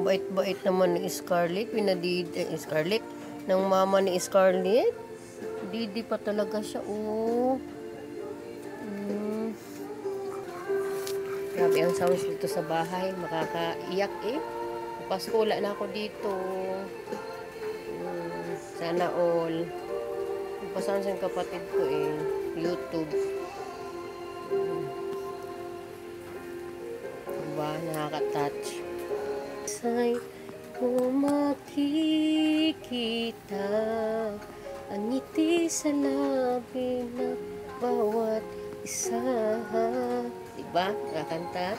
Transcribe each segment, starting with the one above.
bait-bait naman ni Scarlett. Scarlett, ng mama ni Scarlett. Didi pa talaga siya, oh. Grabe ang sounds dito sa bahay. Makakaiyak eh. Pasko, wala na ako dito. Sana all. Pasahan sa kapatid ko eh. YouTube. Diba? Nakaka-touch. Say ko makikita ang ngiti sa labi na bawat isa. Diba? Nakakanta?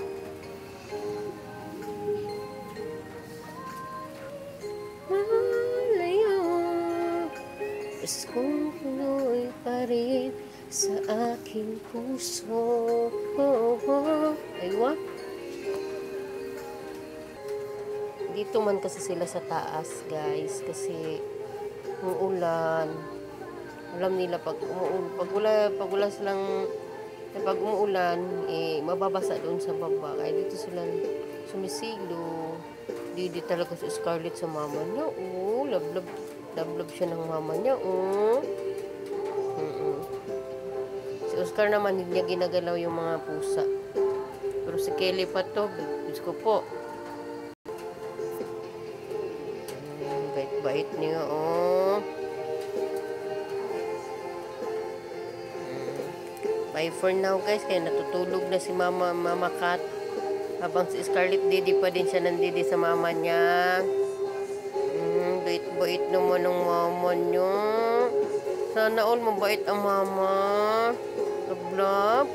Malayo, mas kung tuloy pa rin sa aking puso. Aywa? Dito man kasi sila sa taas, guys, kasi umuulan. Alam nila pag umuulan, eh, mababasa doon sa baba. Kaya dito sila sumisilo. Didi talaga si Scarlett sa mama niya. Oh, love siya ng mama niya. Oh. Si Oscar naman, hindi niya ginagalaw yung mga pusa. Pero si Kelly pa to, Diyos ko po. Bait niya, oh. Bye for now, guys. Kaya natutulog na si Mama Cat. Habang si Scarlett, didi pa din siya nandidi sa mama niya. Bait-bait naman ng mama niya. Sana all mabait ang mama. Love.